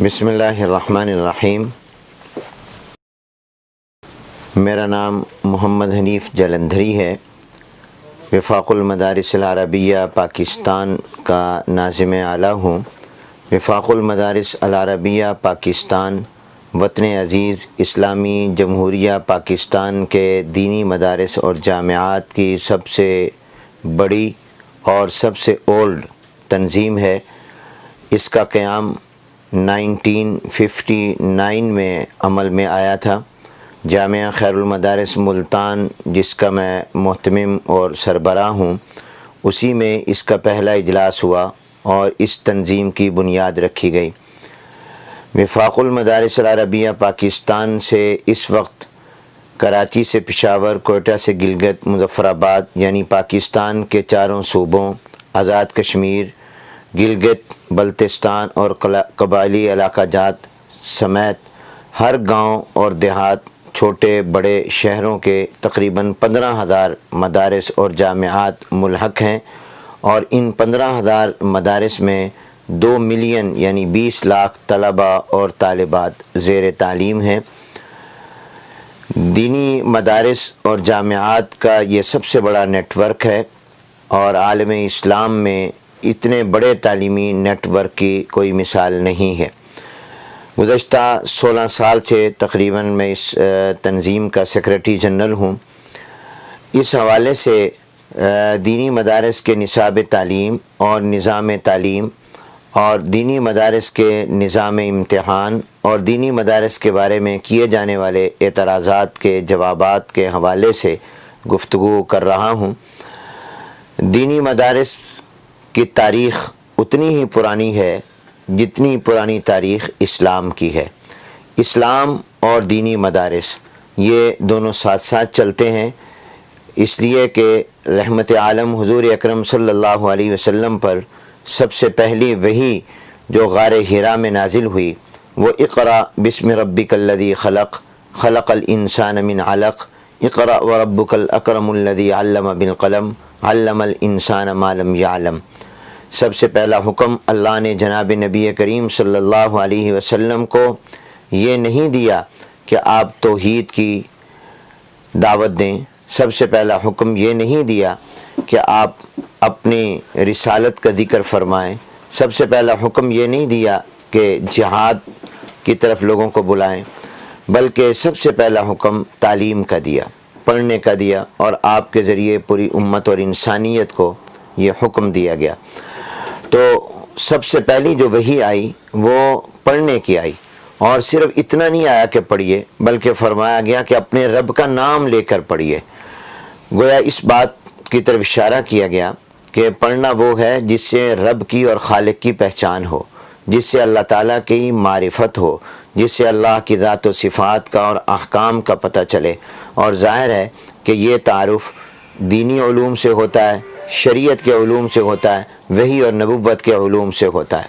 بسم اللہ الرحمن الرحیم۔ میرا نام محمد حنیف جلندھری ہے۔ وفاق المدارس العربیہ پاکستان کا ناظم اعلیٰ ہوں۔ وفاق المدارس العربیہ پاکستان وطن عزیز اسلامی جمہوریہ پاکستان کے دینی مدارس اور جامعات کی سب سے بڑی اور سب سے اولڈ تنظیم ہے۔ اس کا قیام 1959 میں عمل میں آیا تھا۔ جامعہ خیر المدارس ملتان، جس کا میں محتمم اور سربراہ ہوں، اسی میں اس کا پہلا اجلاس ہوا اور اس تنظیم کی بنیاد رکھی گئی۔ وفاق المدارس العربیہ پاکستان سے اس وقت کراچی سے پشاور، کوئٹہ سے گلگت، مظفر آباد یعنی پاکستان کے چاروں صوبوں، آزاد کشمیر، گلگت، بلتستان اور قبائلی علاقہ جات سمیت ہر گاؤں اور دیہات، چھوٹے بڑے شہروں کے تقریباً 15,000 مدارس اور جامعات ملحق ہیں، اور ان 15,000 مدارس میں 2 ملین یعنی 20 لاکھ طلباء اور طالبات زیر تعلیم ہیں۔ دینی مدارس اور جامعات کا یہ سب سے بڑا نیٹ ورک ہے، اور عالم اسلام میں اتنے بڑے تعلیمی نیٹ ورک کی کوئی مثال نہیں ہے۔ گزشتہ 16 سال سے تقریباً میں اس تنظیم کا سیکریٹری جنرل ہوں۔ اس حوالے سے دینی مدارس کے نصاب تعلیم اور نظام تعلیم اور دینی مدارس کے نظام امتحان اور دینی مدارس کے بارے میں کیے جانے والے اعتراضات کے جوابات کے حوالے سے گفتگو کر رہا ہوں۔ دینی مدارس کی تاریخ اتنی ہی پرانی ہے جتنی پرانی تاریخ اسلام کی ہے۔ اسلام اور دینی مدارس یہ دونوں ساتھ ساتھ چلتے ہیں، اس لیے کہ رحمت عالم حضور اکرم صلی اللہ علیہ وسلم پر سب سے پہلی وحی جو غار حرا میں نازل ہوئی وہ اقرأ بسم ربک الذی خلق خلق الانسان من علق اقرأ وربک الاکرم الذی علم بالقلم علم الانسان ما لم یعلم۔ سب سے پہلا حکم اللہ نے جناب نبی کریم صلی اللہ علیہ وسلم کو یہ نہیں دیا کہ آپ توحید کی دعوت دیں، سب سے پہلا حکم یہ نہیں دیا کہ آپ اپنی رسالت کا ذکر فرمائیں، سب سے پہلا حکم یہ نہیں دیا کہ جہاد کی طرف لوگوں کو بلائیں، بلکہ سب سے پہلا حکم تعلیم کا دیا، پڑھنے کا دیا، اور آپ کے ذریعے پوری امت اور انسانیت کو یہ حکم دیا گیا۔ تو سب سے پہلی جو وحی آئی وہ پڑھنے کی آئی، اور صرف اتنا نہیں آیا کہ پڑھیے، بلکہ فرمایا گیا کہ اپنے رب کا نام لے کر پڑھیے۔ گویا اس بات کی طرف اشارہ کیا گیا کہ پڑھنا وہ ہے جس سے رب کی اور خالق کی پہچان ہو، جس سے اللہ تعالیٰ کی معرفت ہو، جس سے اللہ کی ذات و صفات کا اور احکام کا پتہ چلے۔ اور ظاہر ہے کہ یہ تعارف دینی علوم سے ہوتا ہے، شریعت کے علوم سے ہوتا ہے، وحی اور نبوت کے علوم سے ہوتا ہے۔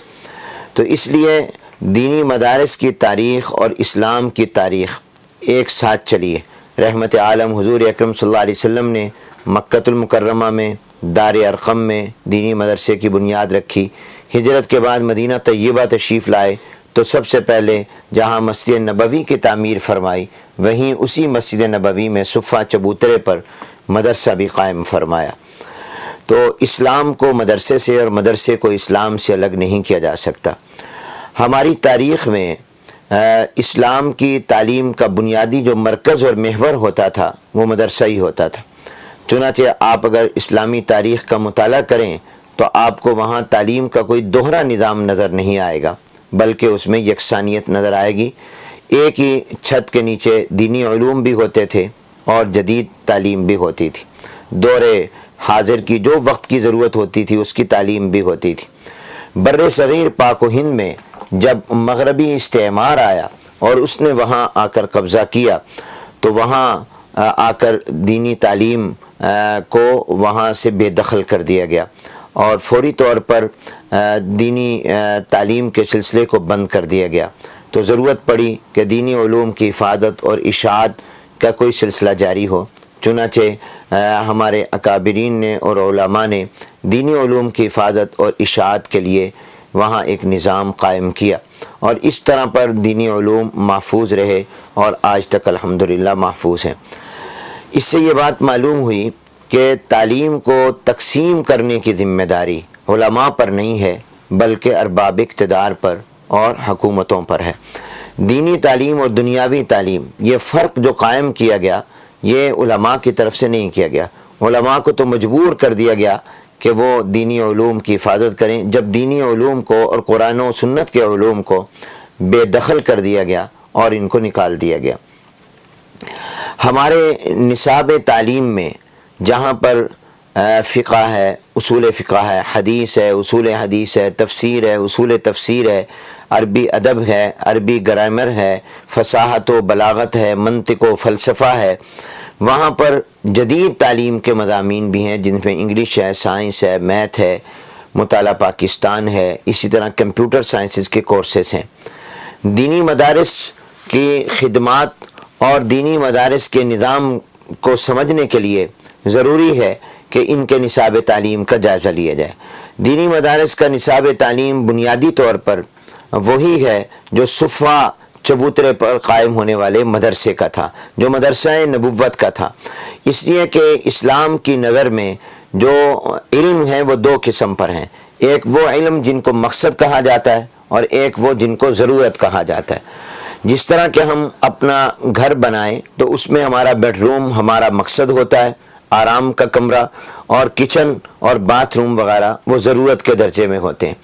تو اس لیے دینی مدارس کی تاریخ اور اسلام کی تاریخ ایک ساتھ چلی ہے۔ رحمت عالم حضور اکرم صلی اللہ علیہ وسلم نے مکۃ المکرمہ میں دار ارقم میں دینی مدرسے کی بنیاد رکھی۔ ہجرت کے بعد مدینہ طیبہ تشریف لائے تو سب سے پہلے جہاں مسجد نبوی کی تعمیر فرمائی، وہیں اسی مسجد نبوی میں صفہ چبوترے پر مدرسہ بھی قائم فرمایا۔ تو اسلام کو مدرسے سے اور مدرسے کو اسلام سے الگ نہیں کیا جا سکتا۔ ہماری تاریخ میں اسلام کی تعلیم کا بنیادی جو مرکز اور محور ہوتا تھا وہ مدرسہ ہی ہوتا تھا۔ چنانچہ آپ اگر اسلامی تاریخ کا مطالعہ کریں تو آپ کو وہاں تعلیم کا کوئی دوہرا نظام نظر نہیں آئے گا، بلکہ اس میں یکسانیت نظر آئے گی۔ ایک ہی چھت کے نیچے دینی علوم بھی ہوتے تھے اور جدید تعلیم بھی ہوتی تھی، دور حاضر کی جو وقت کی ضرورت ہوتی تھی اس کی تعلیم بھی ہوتی تھی۔ بر صغیر پاک و ہند میں جب مغربی استعمار آیا اور اس نے وہاں آ کر قبضہ کیا تو وہاں آ کر دینی تعلیم کو وہاں سے بے دخل کر دیا گیا، اور فوری طور پر دینی تعلیم کے سلسلے کو بند کر دیا گیا۔ تو ضرورت پڑی کہ دینی علوم کی افادت اور اشاعت کا کوئی سلسلہ جاری ہو۔ چنانچہ ہمارے اکابرین نے اور علماء نے دینی علوم کی حفاظت اور اشاعت کے لیے وہاں ایک نظام قائم کیا، اور اس طرح پر دینی علوم محفوظ رہے اور آج تک الحمدللہ محفوظ ہیں۔ اس سے یہ بات معلوم ہوئی کہ تعلیم کو تقسیم کرنے کی ذمہ داری علماء پر نہیں ہے بلکہ ارباب اقتدار پر اور حکومتوں پر ہے۔ دینی تعلیم اور دنیاوی تعلیم، یہ فرق جو قائم کیا گیا یہ علماء کی طرف سے نہیں کیا گیا۔ علماء کو تو مجبور کر دیا گیا کہ وہ دینی علوم کی حفاظت کریں، جب دینی علوم کو اور قرآن و سنت کے علوم کو بے دخل کر دیا گیا اور ان کو نکال دیا گیا۔ ہمارے نصاب تعلیم میں جہاں پر فقہ ہے، اصول فقہ ہے، حدیث ہے، اصول حدیث ہے، تفسیر ہے، اصول تفسیر ہے، عربی ادب ہے، عربی گرامر ہے، فصاحت و بلاغت ہے، منطق و فلسفہ ہے، وہاں پر جدید تعلیم کے مضامین بھی ہیں جن میں انگلش ہے، سائنس ہے، میتھ ہے، مطالعہ پاکستان ہے، اسی طرح کمپیوٹر سائنسز کے کورسز ہیں۔ دینی مدارس کی خدمات اور دینی مدارس کے نظام کو سمجھنے کے لیے ضروری ہے کہ ان کے نصاب تعلیم کا جائزہ لیا جائے۔ دینی مدارس کا نصاب تعلیم بنیادی طور پر وہی ہے جو صفحہ چبوترے پر قائم ہونے والے مدرسے کا تھا، جو مدرسہ نبوت کا تھا، اس لیے کہ اسلام کی نظر میں جو علم ہیں وہ دو قسم پر ہیں، ایک وہ علم جن کو مقصد کہا جاتا ہے اور ایک وہ جن کو ضرورت کہا جاتا ہے۔ جس طرح کہ ہم اپنا گھر بنائیں تو اس میں ہمارا بیڈ روم ہمارا مقصد ہوتا ہے، آرام کا کمرہ، اور کچن اور باتھ روم وغیرہ وہ ضرورت کے درجے میں ہوتے ہیں۔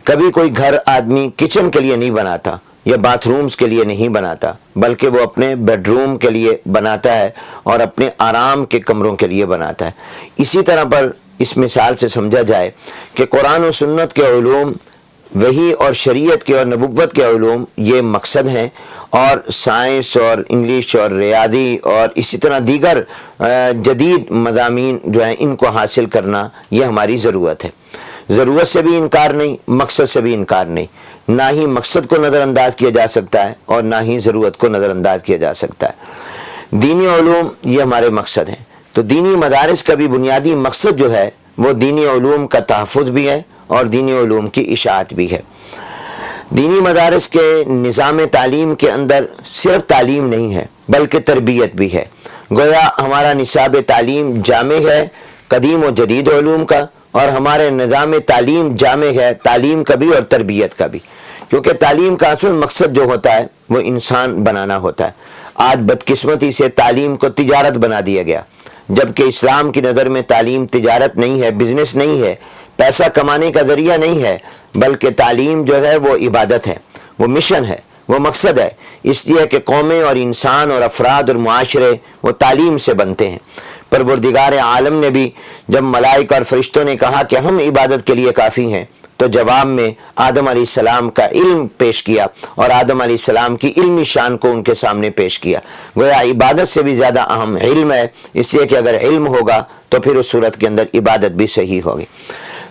کبھی کوئی گھر آدمی کچن کے لیے نہیں بناتا یا باتھ رومز کے لیے نہیں بناتا بلکہ وہ اپنے بیڈ روم کے لیے بناتا ہے اور اپنے آرام کے کمروں کے لیے بناتا ہے۔ اسی طرح پر اس مثال سے سمجھا جائے کہ قرآن و سنت کے علوم، وحی اور شریعت کے اور نبوت کے علوم یہ مقصد ہیں، اور سائنس اور انگلش اور ریاضی اور اسی طرح دیگر جدید مضامین جو ہیں ان کو حاصل کرنا یہ ہماری ضرورت ہے۔ ضرورت سے بھی انکار نہیں، مقصد سے بھی انکار نہیں، نہ ہی مقصد کو نظر انداز کیا جا سکتا ہے اور نہ ہی ضرورت کو نظر انداز کیا جا سکتا ہے۔ دینی علوم یہ ہمارے مقصد ہیں، تو دینی مدارس کا بھی بنیادی مقصد جو ہے وہ دینی علوم کا تحفظ بھی ہے اور دینی علوم کی اشاعت بھی ہے۔ دینی مدارس کے نظام تعلیم کے اندر صرف تعلیم نہیں ہے بلکہ تربیت بھی ہے۔ گویا ہمارا نصاب تعلیم جامع ہے قدیم و جدید علوم کا، اور ہمارے نظام تعلیم جامع ہے تعلیم کا بھی اور تربیت کا بھی، کیونکہ تعلیم کا اصل مقصد جو ہوتا ہے وہ انسان بنانا ہوتا ہے۔ آج بدقسمتی سے تعلیم کو تجارت بنا دیا گیا، جبکہ اسلام کی نظر میں تعلیم تجارت نہیں ہے، بزنس نہیں ہے، پیسہ کمانے کا ذریعہ نہیں ہے، بلکہ تعلیم جو ہے وہ عبادت ہے، وہ مشن ہے، وہ مقصد ہے۔ اس لیے کہ قومیں اور انسان اور افراد اور معاشرے وہ تعلیم سے بنتے ہیں۔ پروردگار عالم نے بھی جب ملائکہ اور فرشتوں نے کہا کہ ہم عبادت کے لیے کافی ہیں، تو جواب میں آدم علیہ السلام کا علم پیش کیا اور آدم علیہ السلام کی علمی شان کو ان کے سامنے پیش کیا۔ گویا عبادت سے بھی زیادہ اہم علم ہے، اس لیے کہ اگر علم ہوگا تو پھر اس صورت کے اندر عبادت بھی صحیح ہوگی۔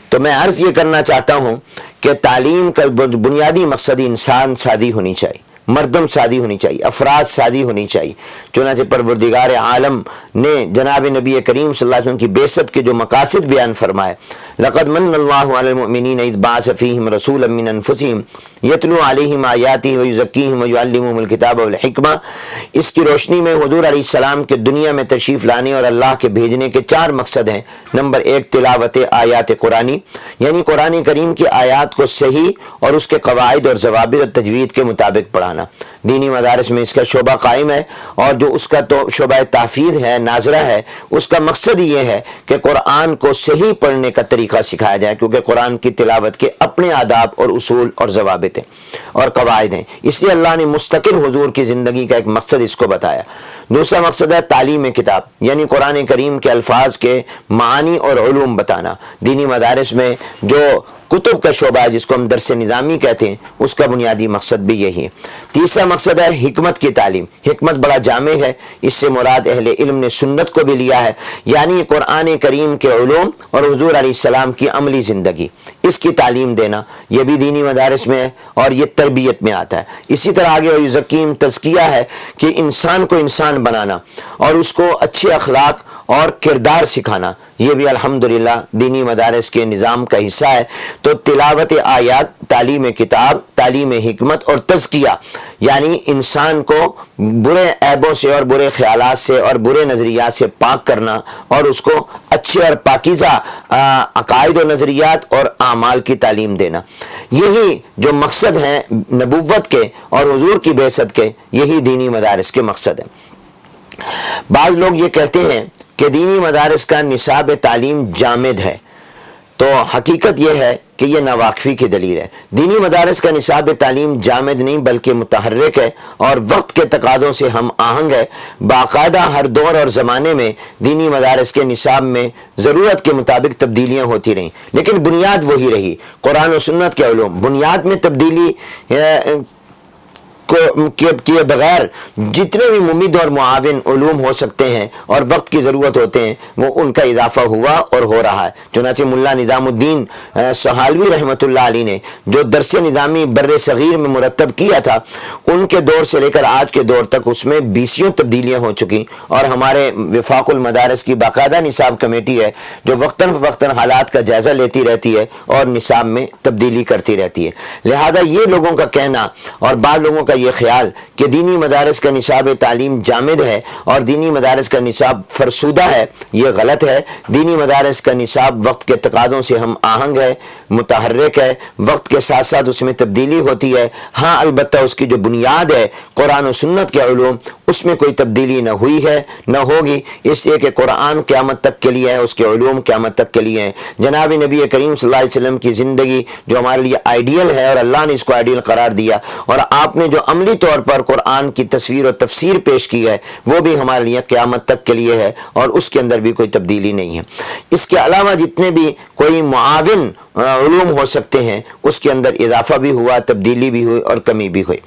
تو میں عرض یہ کرنا چاہتا ہوں کہ تعلیم کا بنیادی مقصد انسان سازی ہونی چاہیے، مردم سازی ہونی چاہیے، افراد سازی ہونی چاہیے۔ چنانچہ پروردگار عالم نے جناب نبی کریم صلی اللہ علیہ وسلم کی بعثت کے جو مقاصد بیان فرمائے، لقد من اللہ علی المؤمنین اذ بعث فیہم رسولا من انفسہم یتلو علیہم آیاتہ ویزکیہم ویعلمہم الکتاب والحکمہ، اس کی روشنی میں حضور علیہ السلام کے دنیا میں تشریف لانے اور اللہ کے بھیجنے کے 4 مقصد ہیں۔ نمبر 1 تلاوت آیات قرآنی، یعنی قرآن کریم کی آیات کو صحیح اور اس کے قواعد اور ضوابط اور تجوید کے مطابق پڑھانا۔ دینی مدارس میں اس کا شعبہ قائم ہے، اور جو اس کا تو شعبہ تحفیظ ہے، ناظرہ ہے، اس کا مقصد یہ ہے کہ قرآن کو صحیح پڑھنے کا طریقہ سکھایا جائے، کیونکہ قرآن کی تلاوت کے اپنے آداب اور اصول اور ضوابط ہیں اور قواعد ہیں، اس لیے اللہ نے مستقل حضور کی زندگی کا ایک مقصد اس کو بتایا۔ دوسرا مقصد ہے تعلیم کتاب، یعنی قرآن کریم کے الفاظ کے معانی اور علوم بتانا۔ دینی مدارس میں جو کتب کا شعبہ ہے جس کو ہم درس نظامی کہتے ہیں، اس کا بنیادی مقصد بھی یہی ہے۔ تیسرا مقصد ہے حکمت کی تعلیم۔ حکمت بڑا جامع ہے، اس سے مراد اہل علم نے سنت کو بھی لیا ہے، یعنی قرآن کریم کے علوم اور حضور علیہ السلام کی عملی زندگی، اس کی تعلیم دینا، یہ بھی دینی مدارس میں ہے اور یہ تربیت میں آتا ہے۔ اسی طرح آگے یزکیم تزکیہ ہے کہ انسان کو انسان بنانا اور اس کو اچھے اخلاق اور کردار سکھانا، یہ بھی الحمدللہ دینی مدارس کے نظام کا حصہ ہے۔ تو تلاوت آیات، تعلیم کتاب، تعلیم حکمت اور تزکیہ، یعنی انسان کو برے عیبوں سے اور برے خیالات سے اور برے نظریات سے پاک کرنا اور اس کو اچھے اور پاکیزہ عقائد و نظریات اور اعمال کی تعلیم دینا، یہی جو مقصد ہیں نبوت کے اور حضور کی بعثت کے، یہی دینی مدارس کے مقصد ہیں۔ بعض لوگ یہ کہتے ہیں کہ دینی مدارس کا نصاب تعلیم جامد ہے، تو حقیقت یہ ہے کہ یہ ناواقفی کی دلیل ہے۔ دینی مدارس کا نصاب تعلیم جامد نہیں بلکہ متحرک ہے اور وقت کے تقاضوں سے ہم آہنگ ہے۔ باقاعدہ ہر دور اور زمانے میں دینی مدارس کے نصاب میں ضرورت کے مطابق تبدیلیاں ہوتی رہیں، لیکن بنیاد وہی رہی، قرآن و سنت کے علوم۔ بنیاد میں تبدیلی کیے بغیر جتنے بھی ممد اور معاون علوم ہو سکتے ہیں اور وقت کی ضرورت ہوتے ہیں، وہ ان کا اضافہ ہوا اور ہو رہا ہے۔ چنانچہ ملا نظام الدین سہالوی رحمۃ اللہ علیہ نے جو درس نظامی بر صغیر میں مرتب کیا تھا، ان کے دور سے لے کر آج کے دور تک اس میں 20 تبدیلیاں ہو چکی، اور ہمارے وفاق المدارس کی باقاعدہ نصاب کمیٹی ہے جو وقتاً فوقتاً حالات کا جائزہ لیتی رہتی ہے اور نصاب میں تبدیلی کرتی رہتی ہے۔ لہذا یہ لوگوں کا کہنا اور بعض لوگوں کا یہ خیال کہ دینی مدارس کا نصاب تعلیم جامد ہے اور دینی مدارس کا نصاب فرسودہ ہے، یہ غلط ہے۔ دینی مدارس کا نصاب وقت کے تقاضوں سے ہم آہنگ ہے، متحرک ہے، وقت کے ساتھ ساتھ اس میں تبدیلی ہوتی ہے۔ ہاں البتہ اس کی جو بنیاد ہے قرآن و سنت کے علوم، اس میں کوئی تبدیلی نہ ہوئی ہے نہ ہوگی، اس لیے کہ قرآن قیامت تک کے لیے ہے، اس کے علوم قیامت تک کے لیے ہیں۔ جناب نبی کریم صلی اللہ علیہ وسلم کی زندگی جو ہمارے لیے آئیڈیل ہے اور اللہ نے اس کو آئیڈیل قرار دیا، اور آپ نے جو عملی طور پر قرآن کی تصویر و تفسیر پیش کی ہے، وہ بھی ہمارے لیے قیامت تک کے لیے ہے اور اس کے اندر بھی کوئی تبدیلی نہیں ہے۔ اس کے علاوہ جتنے بھی کوئی معاون علوم ہو سکتے ہیں، اس کے اندر اضافہ بھی ہوا، تبدیلی بھی ہوئی اور کمی بھی ہوئی۔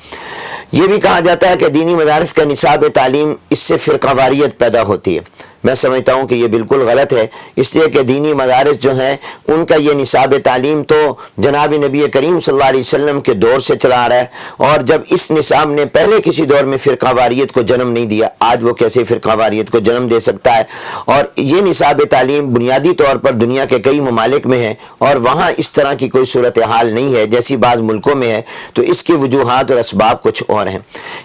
یہ بھی کہا جاتا ہے کہ دینی مدارس کا نصاب تعلیم، اس سے فرقہ واریت پیدا ہوتی ہے۔ میں سمجھتا ہوں کہ یہ بالکل غلط ہے، اس لیے کہ دینی مدارس جو ہیں ان کا یہ نصاب تعلیم تو جناب نبی کریم صلی اللہ علیہ وسلم کے دور سے چلا آ رہا ہے، اور جب اس نصاب نے پہلے کسی دور میں فرقہ واریت کو جنم نہیں دیا، آج وہ کیسے فرقہ واریت کو جنم دے سکتا ہے؟ اور یہ نصاب تعلیم بنیادی طور پر دنیا کے کئی ممالک میں ہے اور وہاں اس طرح کی کوئی صورتحال نہیں ہے جیسی بعض ملکوں میں ہے، تو اس کی وجوہات اور اسباب کچھ اور ہیں۔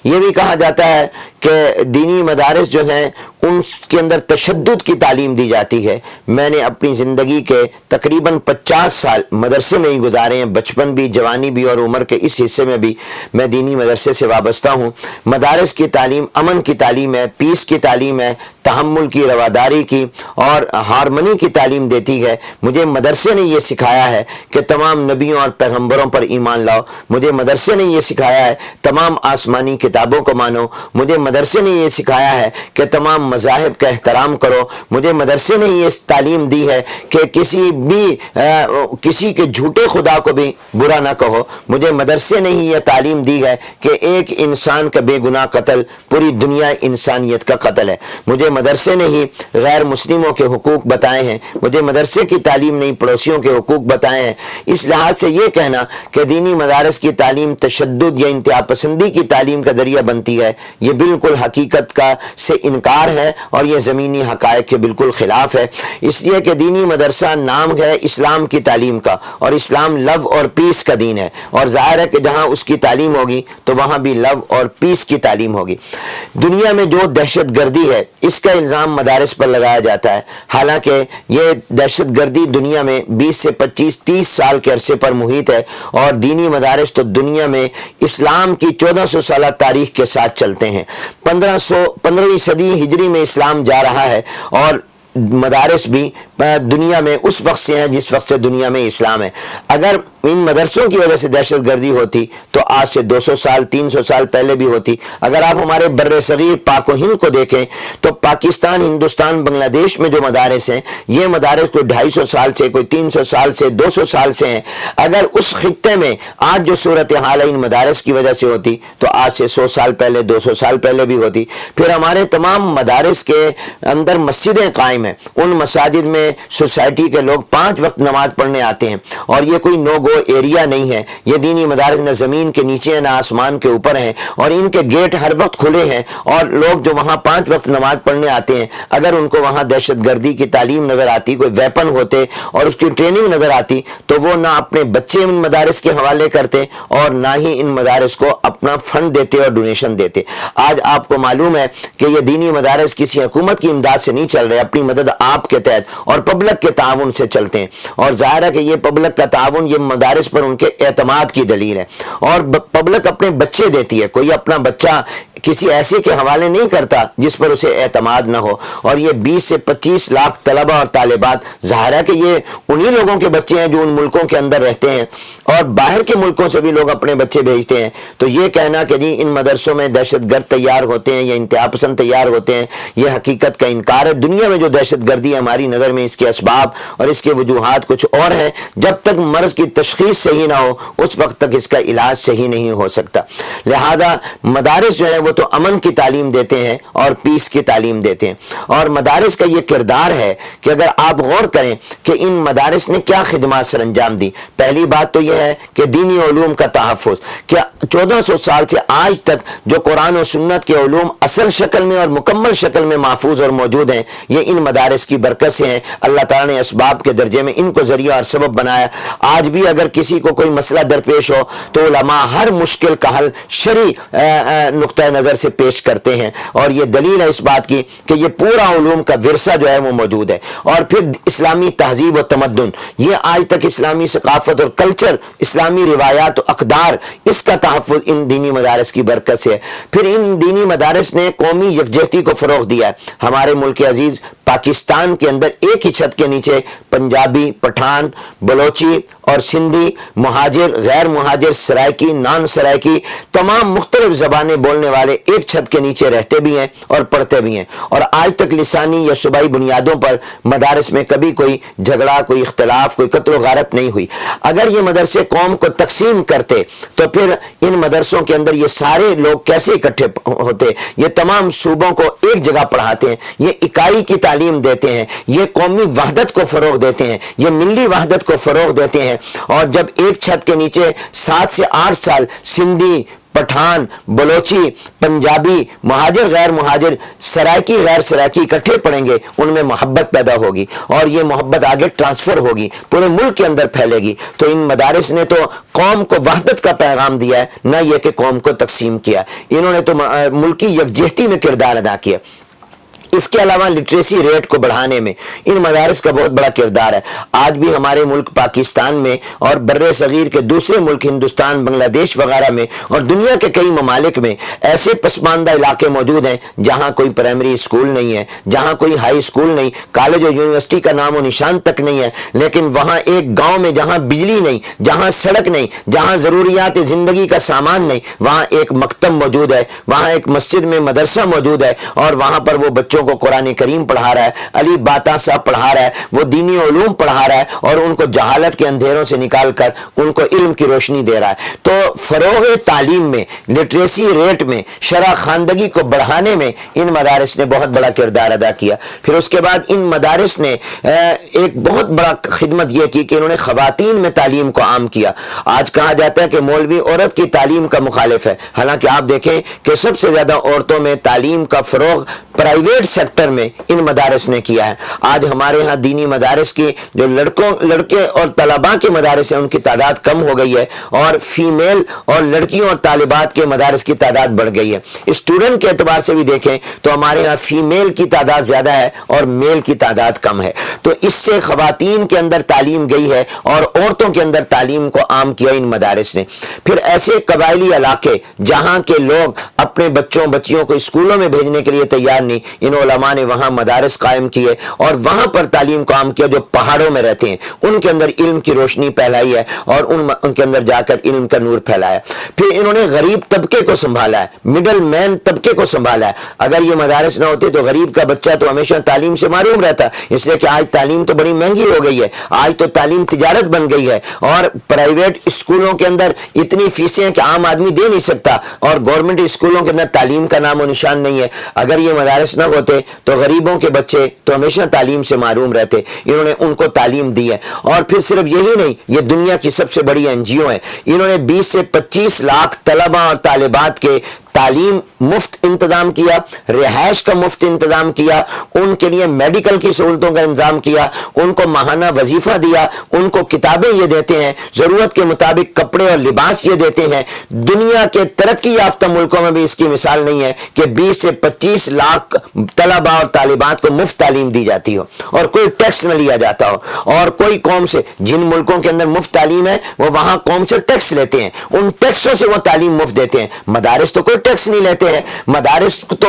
یہ بھی کہا جاتا ہے کہ دینی مدارس جو ہیں ان کے اندر تشدد کی تعلیم دی جاتی ہے۔ میں نے اپنی زندگی کے تقریباً 50 سال مدرسے میں ہی گزارے ہیں، بچپن بھی، جوانی بھی اور عمر کے اس حصے میں بھی میں دینی مدرسے سے وابستہ ہوں۔ مدارس کی تعلیم امن کی تعلیم ہے، پیس کی تعلیم ہے، تحمل کی، رواداری کی اور ہارمنی کی تعلیم دیتی ہے۔ مجھے مدرسے نے یہ سکھایا ہے کہ تمام نبیوں اور پیغمبروں پر ایمان لاؤ، مجھے مدرسے نے یہ سکھایا ہے تمام آسمانی کتابوں کو مانو، مجھے مدرسے نے یہ سکھایا ہے کہ تمام مذاہب کا احترام کرو، مجھے مدرسے نے یہ تعلیم دی ہے کہ کسی کے جھوٹے خدا کو بھی برا نہ کہو، مجھے مدرسے نے ہی یہ تعلیم دی ہے کہ ایک انسان کا بے گناہ قتل پوری دنیا انسانیت کا قتل ہے، مجھے مدرسے نے ہی غیر مسلموں کے حقوق بتائے ہیں، مجھے مدرسے کی تعلیم نے پڑوسیوں کے حقوق بتائے ہیں۔ اس لحاظ سے یہ کہنا کہ دینی مدارس کی تعلیم تشدد یا انتہا پسندی کی تعلیم کا ذریعہ بنتی ہے، یہ بالکل حقیقت کا سے انکار ہے اور یہ زمینی حقائق کے بالکل خلاف ہے۔ اس لیے کہ دینی مدرسہ نام ہے اسلام کی تعلیم کا، اور اسلام لو اور پیس کا دین ہے، اور ظاہر ہے کہ جہاں اس کی تعلیم ہوگی تو وہاں بھی لو اور پیس کی تعلیم ہوگی۔ دنیا میں جو دہشت گردی ہے اس کا الزام مدارس پر لگایا جاتا ہے، حالانکہ یہ دہشت گردی دنیا میں 20 سے 25-30 سال کے عرصے پر محیط ہے، اور دینی مدارس تو دنیا میں اسلام کی 1400 سالہ تاریخ کے ساتھ چلتے ہیں۔ 15ویں صدی ہجری میں اسلام جا رہا ہے، اور مدارس بھی دنیا میں اس وقت سے ہیں جس وقت سے دنیا میں اسلام ہے۔ اگر ان مدرسوں کی وجہ سے دہشت گردی ہوتی تو آج سے 200 سال 300 سال پہلے بھی ہوتی۔ اگر آپ ہمارے بر صغیر پاک و ہند کو دیکھیں تو پاکستان، ہندوستان، بنگلہ دیش میں جو مدارس ہیں، یہ مدارس کوئی 250 سال سے، کوئی 300 سال سے، 200 سال سے ہیں۔ اگر اس خطے میں آج جو صورتحال ہے ان مدارس کی وجہ سے ہوتی تو آج سے 100 سال پہلے، 200 سال پہلے بھی ہوتی۔ پھر ہمارے تمام مدارس کے اندر مسجدیں قائم ہیں، ان مساجد میں میں سوسائٹی کے لوگ 5 وقت نماز پڑھنے آتے ہیں، اور یہ کوئی نو گو ایریا نہیں ہے، یہ دینی مدارس نہ زمین کے نیچے ہیں نہ آسمان کے اوپر ہیں، اور ان کے گیٹ ہر وقت کھلے ہیں، اور لوگ جو وہاں 5 وقت نماز پڑھنے آتے ہیں اگر ان کو وہاں دہشت گردی کی تعلیم نظر آتی، کوئی ویپن ہوتے اور اس کی ٹریننگ نظر آتی، تو وہ نہ اپنے بچے ان مدارس کے حوالے کرتے اور نہ ہی ان مدارس کو اپنا فنڈ دیتے اور ڈونیشن دیتے۔ آج آپ کو معلوم ہے کہ یہ دینی مدارس کسی حکومت کی امداد سے نہیں چل رہے، اپنی مدد آپ کے تحت اور پبلک کے تعاون سے چلتے ہیں، اور ظاہر ہے کہ یہ پبلک کا تعاون یہ مدارس پر ان کے اعتماد کی دلیل ہے، اور پبلک اپنے بچے دیتی ہے، کوئی اپنا بچہ کسی ایسے کے حوالے نہیں کرتا جس پر اسے اعتماد نہ ہو، اور یہ 20 سے 25 لاکھ طلبہ اور طالبات، ظاہر ہے کہ یہ انہی لوگوں کے بچے ہیں جو ان ملکوں کے اندر رہتے ہیں، اور باہر کے ملکوں سے بھی لوگ اپنے بچے بھیجتے ہیں۔ تو یہ کہنا کہ جی ان مدرسوں میں دہشت گرد تیار ہوتے ہیں یا انتہا پسند تیار ہوتے ہیں، یہ حقیقت کا انکار ہے۔ دنیا میں جو دہشت گردی ہے ہماری نظر میں اس کے اسباب اور اس کے وجوہات کچھ اور ہیں، جب تک مرض کی تشخیص صحیح نہ ہو اس وقت تک اس کا علاج صحیح نہیں ہو سکتا۔ لہذا مدارس جو ہے وہ تو امن کی تعلیم دیتے ہیں اور پیس کی تعلیم دیتے ہیں، اور مدارس کا یہ کردار ہے کہ اگر آپ غور کریں کہ ان مدارس نے کیا خدمات سر انجام دی۔ پہلی بات تو یہ ہے کہ دینی علوم کا تحفظ، کہ 1400 سال سے آج تک جو قرآن و سنت کے علوم اصل شکل میں اور مکمل شکل میں محفوظ اور موجود ہیں، یہ ان مدارس کی برکت سے ہیں۔ اللہ تعالیٰ نے اسباب کے درجے میں ان کو ذریعہ اور سبب بنایا۔ آج بھی اگر کسی کو کوئی مسئلہ درپیش ہو تو علماء ہر مشکل کا حل شرعی نقطۂ نظر سے پیش کرتے ہیں، اور یہ دلیل ہے اس بات کی کہ یہ پورا علوم کا ورثہ جو ہے وہ موجود ہے۔ اور پھر اسلامی تہذیب و تمدن، یہ آج تک اسلامی ثقافت اور کلچر، اسلامی روایات و اقدار، اس کا تحفظ ان دینی مدارس کی برکت سے ہے۔ پھر ان دینی مدارس نے قومی یکجہتی کو فروغ دیا ہے۔ ہمارے ملک عزیز پاکستان کے اندر ایک ہی چھت کے نیچے پنجابی، پٹھان، بلوچی اور سندھی، مہاجر، غیر مہاجر، سرائکی، نان سرائکی، تمام مختلف زبانیں بولنے والے ایک چھت کے نیچے رہتے بھی ہیں اور پڑھتے بھی ہیں، اور آج تک لسانی یا صوبائی بنیادوں پر مدارس میں کبھی کوئی جھگڑا، کوئی اختلاف، کوئی قتل و غارت نہیں ہوئی۔ اگر یہ مدرسے قوم کو تقسیم کرتے تو پھر ان مدرسوں کے اندر یہ سارے لوگ کیسے اکٹھے ہوتے؟ یہ تمام صوبوں کو ایک جگہ پڑھاتے ہیں، یہ اکائی کی تعلیم دیتے ہیں، یہ قومی وحدت کو فروغ دیتے ہیں، یہ ملی وحدت کو فروغ دیتے ہیں۔ اور جب ایک چھت کے نیچے 7 سے 8 سال سندھی، پٹھان، بلوچی، پنجابی، مہاجر، غیر مہاجر، سرائکی، غیر سرائکی اکٹھے پڑھیں گے، ان میں محبت پیدا ہوگی، اور یہ محبت آگے ٹرانسفر ہوگی، پورے ملک کے اندر پھیلے گی۔ تو ان مدارس نے تو قوم کو وحدت کا پیغام دیا ہے، نہ یہ کہ قوم کو تقسیم کیا۔ انہوں نے تو ملکی یکجہتی میں کردار ادا کیا۔ اس کے علاوہ لٹریسی ریٹ کو بڑھانے میں ان مدارس کا بہت بڑا کردار ہے۔ آج بھی ہمارے ملک پاکستان میں اور بر صغیر کے دوسرے ملک ہندوستان، بنگلہ دیش وغیرہ میں اور دنیا کے کئی ممالک میں ایسے پسماندہ علاقے موجود ہیں جہاں کوئی پرائمری اسکول نہیں ہے، جہاں کوئی ہائی اسکول نہیں، کالج اور یونیورسٹی کا نام و نشان تک نہیں ہے، لیکن وہاں ایک گاؤں میں جہاں بجلی نہیں، جہاں سڑک نہیں، جہاں ضروریات زندگی کا سامان نہیں، وہاں ایک مکتب موجود ہے، وہاں ایک مسجد میں مدرسہ موجود ہے، اور وہاں پر وہ بچوں کو قرآن کریم پڑھا رہا ہے، علی باتا صاحب پڑھا رہا ہے، وہ دینی علوم پڑھا رہا ہے، اور ان کو جہالت کے اندھیروں سے نکال کر ان کو علم کی روشنی دے رہا ہے۔ تو فروغ تعلیم میں، لٹریسی ریٹ میں، شرح خواندگی کو بڑھانے میں ان مدارس نے بہت بڑا کردار ادا کیا۔ پھر اس کے بعد ان مدارس نے ایک بہت بڑا خدمت یہ کی کہ انہوں نے خواتین میں تعلیم کو عام کیا۔ آج کہا جاتا ہے کہ مولوی عورت کی تعلیم کا مخالف ہے، حالانکہ آپ دیکھیں کہ سب سے زیادہ عورتوں میں تعلیم کا فروغ پرائیویٹ سیکٹر میں ان مدارس نے کیا ہے۔ آج ہمارے ہاں دینی مدارس کی جو لڑکے اور طلباء کے مدارس ہیں ان کی تعداد کم ہو گئی ہے، اور فیمیل اور لڑکیوں اور طالبات کے مدارس کی تعداد بڑھ گئی ہے۔ اسٹوڈنٹ کے اعتبار سے بھی دیکھیں تو ہمارے ہاں فیمیل کی تعداد زیادہ ہے اور میل کی تعداد کم ہے۔ تو اس سے خواتین کے اندر تعلیم گئی ہے اور عورتوں کے اندر تعلیم کو عام کیا ان مدارس نے۔ پھر ایسے قبائلی علاقے جہاں کے لوگ اپنے بچیوں کو اسکولوں میں بھیجنے کے لیے تیار نہیں، ان علماء نے وہاں مدارس قائم کیے اور وہاں پر تعلیم کو عام کیا۔ جو پہاڑوں میں رہتے ہیں ان کے اندر علم کی روشنی پھیلائی ہے اور ان کے اندر جا کر علم کا نور پھیلایا۔ پھر انہوں نے غریب طبقے کو سنبھالا ہے، مڈل مین طبقے کو سنبھالا ہے۔ اگر یہ مدارس نہ ہوتے تو غریب کا بچہ تو ہمیشہ تعلیم سے محروم رہتا، اس لیے کہ آج تعلیم تو بڑی مہنگی ہو گئی ہے، آج تو تعلیم تجارت بن گئی ہے، اور پرائیویٹ اسکولوں کے اندر اتنی فیسیں ہیں کہ عام آدمی دے نہیں سکتا، اور گورنمنٹ اسکولوں کے اندر تعلیم کا نام و نشان نہیں ہے۔ اگر یہ مدارس نہ ہوتے ہوتے تو غریبوں کے بچے تو ہمیشہ تعلیم سے محروم رہتے. انہوں نے ان کو تعلیم دی ہے. اور پھر صرف یہی نہیں، یہ دنیا کی سب سے بڑی NGO ہے. انہوں نے 20 سے 25 لاکھ طلباء اور طالبات کے تعلیم مفت انتظام کیا، رہائش کا مفت انتظام کیا، ان کے لیے میڈیکل کی سہولتوں کا انتظام کیا، ان کو ماہانہ وظیفہ دیا، ان کو کتابیں یہ دیتے ہیں، ضرورت کے مطابق کپڑے اور لباس یہ دیتے ہیں. دنیا کے ترقی یافتہ ملکوں میں بھی اس کی مثال نہیں ہے کہ 20 سے 25 لاکھ طلباء اور طالبات کو مفت تعلیم دی جاتی ہو اور کوئی ٹیکس نہ لیا جاتا ہو. اور کوئی قوم سے، جن ملکوں کے اندر مفت تعلیم ہے وہ وہاں قوم سے ٹیکس لیتے ہیں، ان ٹیکسوں سے وہ تعلیم مفت دیتے ہیں. مدارس تو کوئی ٹیکس نہیں لیتے ہیں. مدارس تو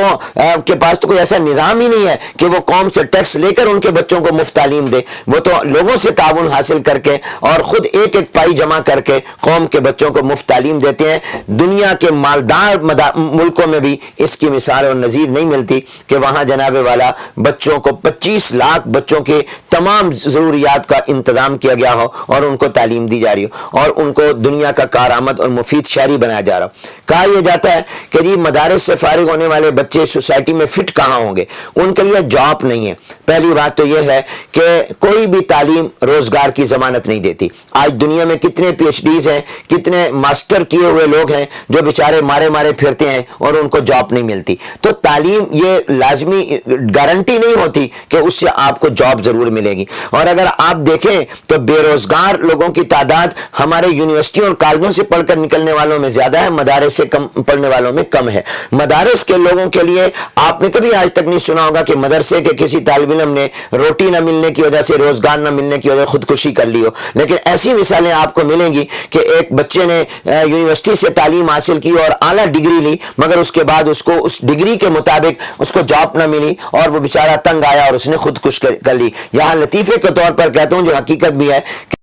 کے پاس تو کوئی ایسا نظام ہی نہیں ہے کہ وہ قوم سے ٹیکس لے کر ان کے بچوں کو مفت تعلیم دے. وہ تو لوگوں سے تعاون حاصل کر کے اور خود ایک ایک پائی جمع کر کے قوم کے بچوں کو مفت تعلیم دیتے ہیں. دنیا کے مالدار ملکوں میں بھی اس کی مثال اور نظیر نہیں ملتی کہ وہاں جناب والا بچوں کو 25 لاکھ بچوں کے تمام ضروریات کا انتظام کیا گیا ہو اور ان کو تعلیم دی جا رہی ہو اور ان کو دنیا کا کارآمد اور مفید شہری بنایا جا رہا ہو. کہا یہ جاتا ہے کہ جی مدارس سے فارغ ہونے والے بچے سوسائٹی میں فٹ کہاں ہوں گے؟ ان کے لیے جاب نہیں ہے. پہلی بات تو یہ ہے کہ کوئی بھی تعلیم روزگار کی ضمانت نہیں دیتی. آج دنیا میں کتنے PhDs ہیں، کتنے ماسٹر کیے ہوئے لوگ ہیں جو بیچارے مارے مارے پھرتے ہیں اور ان کو جاب نہیں ملتی. تو تعلیم یہ لازمی گارنٹی نہیں ہوتی کہ اس سے آپ کو جاب ضرور ملے گی. اور اگر آپ دیکھیں تو بے روزگار لوگوں کی تعداد ہمارے یونیورسٹیوں اور کالجوں سے پڑھ کر نکلنے والوں میں زیادہ ہے، مدارس سے کم پڑھنے والوں میں کم ہے. مدارس کے لوگوں کے لیے آپ نے کبھی آج تک نہیں سنا ہوگا کہ مدرسے کے کسی طالب علم نے روٹی نہ ملنے کی وجہ سے، روزگار نہ ملنے کی وجہ سے خودکشی کر لی ہو. لیکن ایسی مثالیں آپ کو ملیں گی کہ ایک بچے نے یونیورسٹی سے تعلیم حاصل کی اور اعلیٰ ڈگری لی، مگر اس کے بعد اس کو اس ڈگری کے مطابق اس کو جاب نہ ملی اور وہ بیچارہ تنگ آیا اور اس نے خودکش کر لی. یہاں لطیفے کے طور پر کہتا ہوں جو حقیقت بھی ہے،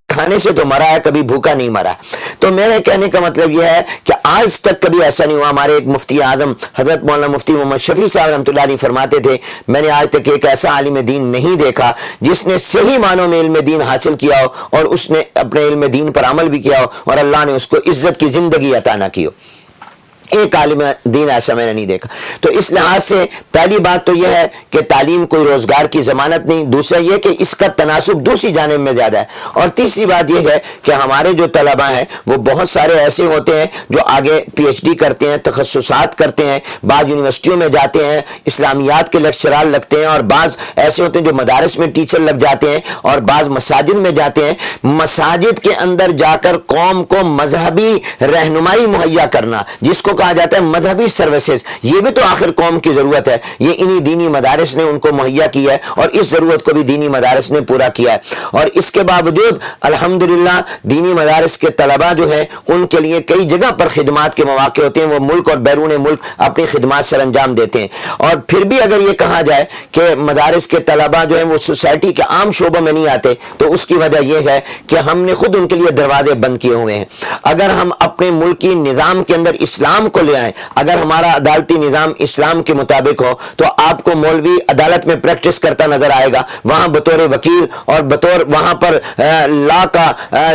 کھانے سے تو مرا ہے، کبھی بھوکا نہیں مرا. تو میرے کہنے کا مطلب یہ ہے کہ آج تک کبھی ایسا نہیں ہوا. ہمارے ایک مفتی اعظم حضرت مولانا مفتی محمد شفیع صاحب رحمۃ اللہ علیہ فرماتے تھے، میں نے آج تک ایک ایسا عالم دین نہیں دیکھا جس نے صحیح معنوں میں علم دین حاصل کیا ہو اور اس نے اپنے علم دین پر عمل بھی کیا ہو اور اللہ نے اس کو عزت کی زندگی عطا نہ کی ہو. ایک عالم دین ایسا میں نے نہیں دیکھا. تو اس لحاظ سے پہلی بات تو یہ ہے کہ تعلیم کوئی روزگار کی ضمانت نہیں. دوسرا یہ کہ اس کا تناسب دوسری جانب میں زیادہ ہے. اور تیسری بات یہ ہے کہ ہمارے جو طلباء ہیں وہ بہت سارے ایسے ہوتے ہیں جو آگے PhD کرتے ہیں، تخصصات کرتے ہیں، بعض یونیورسٹیوں میں جاتے ہیں، اسلامیات کے لیکچرار لگتے ہیں، اور بعض ایسے ہوتے ہیں جو مدارس میں ٹیچر لگ جاتے ہیں، اور بعض مساجد میں جاتے ہیں. مساجد کے اندر جا کر قوم کو مذہبی رہنمائی مہیا کرنا، جس کو کہا جاتا ہے مذہبی سروسز، یہ بھی تو آخر قوم کی ضرورت ہے. یہ انہی دینی مدارس نے ان کو مہیا کی ہے اور اس ضرورت کو بھی دینی مدارس نے پورا کیا ہے. اور اس کے باوجود الحمدللہ دینی مدارس کے طلباء جو ہیں ان کے لیے کئی جگہ پر خدمات کے مواقع ہوتے ہیں. وہ ملک اور بیرون ملک اپنی خدمات سر انجام دیتے ہیں. اور پھر بھی اگر یہ کہا جائے کہ مدارس کے طلباء جو ہیں وہ سوسائٹی کے عام شعبوں میں نہیں آتے تو اس کی وجہ یہ ہے کہ ہم نے خود ان کے لیے دروازے بند کیے ہوئے ہیں. اگر ہم اپنے ملکی نظام کے اندر اسلام کو لے آئیں، اگر ہمارا عدالتی نظام اسلام کے مطابق ہو تو آپ کو مولوی عدالت میں پریکٹس کرتا نظر آئے گا، وہاں بطور وکیل اور بطور وہاں پر لا کا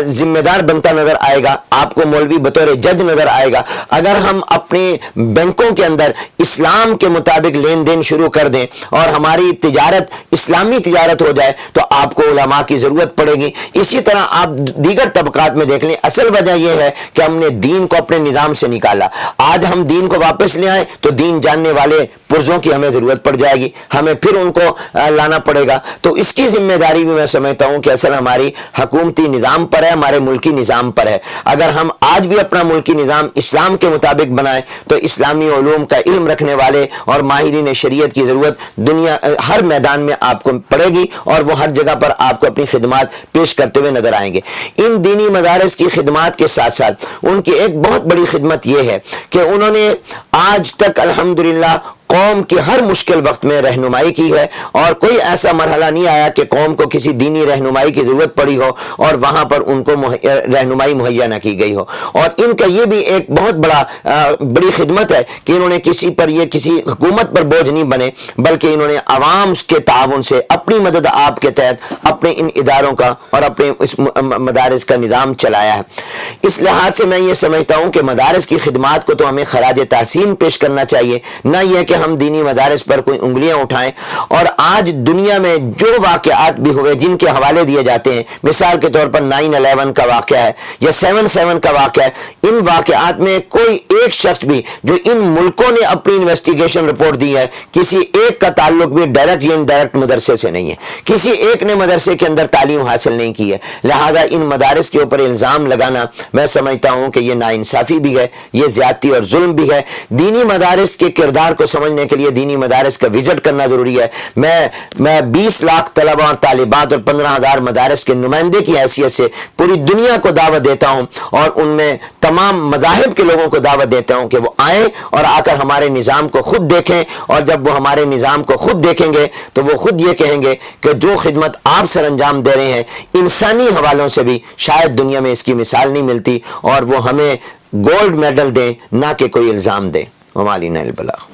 ذمہ دار بنتا نظر آئے گا، آپ کو مولوی بطور جج نظر آئے گا. اگر ہم اپنے بینکوں کے اندر اسلام کے مطابق لین دین شروع کر دیں اور ہماری تجارت اسلامی تجارت ہو جائے تو آپ کو علماء کی ضرورت پڑے گی. اسی طرح آپ دیگر طبقات میں دیکھ لیں. اصل وجہ یہ ہے کہ ہم نے دین کو اپنے نظام سے نکالا. آج ہم دین کو واپس لے آئیں تو دین جاننے والے پرزوں کی ہمیں ضرورت پڑ جائے گی، ہمیں پھر ان کو لانا پڑے گا. تو اس کی ذمہ داری بھی میں سمجھتا ہوں کہ اصل ہماری حکومتی نظام پر ہے، ہمارے ملکی نظام پر ہے. اگر ہم آج بھی اپنا ملکی نظام اسلام کے مطابق بنائیں تو اسلامی علوم کا علم رکھنے والے اور ماہرین شریعت کی ضرورت دنیا ہر میدان میں آپ کو پڑے گی اور وہ ہر جگہ پر آپ کو اپنی خدمات پیش کرتے ہوئے نظر آئیں گے. ان دینی مدارس کی خدمات کے ساتھ ساتھ ان کی ایک بہت بڑی خدمت یہ ہے کہ انہوں نے آج تک الحمدللہ قوم کی ہر مشکل وقت میں رہنمائی کی ہے اور کوئی ایسا مرحلہ نہیں آیا کہ قوم کو کسی دینی رہنمائی کی ضرورت پڑی ہو اور وہاں پر ان کو رہنمائی مہیا نہ کی گئی ہو. اور ان کا یہ بھی ایک بہت بڑی خدمت ہے کہ انہوں نے کسی حکومت پر بوجھ نہیں بنے، بلکہ انہوں نے عوام کے تعاون سے اپنی مدد آپ کے تحت اپنے ان اداروں کا اور اپنے اس مدارس کا نظام چلایا ہے. اس لحاظ سے میں یہ سمجھتا ہوں کہ مدارس کی خدمات کو تو ہمیں خراج تحسین پیش کرنا چاہیے، نہ یہ کہ ہم دینی مدارس پر کوئی انگلیاں اٹھائیں. اور آج دنیا میں جو واقعات بھی ہوئے جن کے حوالے دیے جاتے ہیں، مثال کے طور پر 9/11 کا واقعہ ہے یا 7/7 کا واقعہ ہے، ان واقعات میں کوئی ایک شخص بھی جو ان ملکوں نے اپنی انویسٹیگیشن رپورٹ دی ہے، کسی ایک کا تعلق بھی ڈائریکٹ یا انڈائریکٹ مدرسے سے نہیں ہے، کسی ایک نے مدرسے کے اندر تعلیم حاصل نہیں کی ہے. لہذا ان مدارس کے اوپر الزام لگانا میں سمجھتا ہوں کہ یہ ناانصافی بھی ہے، یہ زیادتی اور ظلم بھی ہے. دینی مدارس کے کردار کو سمجھنے کے لیے دینی مدارس کا وزٹ کرنا ضروری ہے. میں 20 لاکھ طلباء اور طالبات اور 15,000 مدارس کے نمائندے کی حیثیت سے پوری دنیا کو دعوت دیتا ہوں، اور ان میں تمام مذاہب کے لوگوں کو دعوت دیتا ہوں کہ وہ آئیں اور آ کر ہمارے نظام کو خود دیکھیں. اور جب وہ ہمارے نظام کو خود دیکھیں گے تو وہ خود یہ کہیں گے کہ جو خدمت آپ سر انجام دے رہے ہیں انسانی حوالوں سے بھی شاید دنیا میں اس کی مثال نہیں ملتی، اور وہ ہمیں گولڈ میڈل دیں نہ کہ کوئی الزام دیں. وما علینا البلاغ.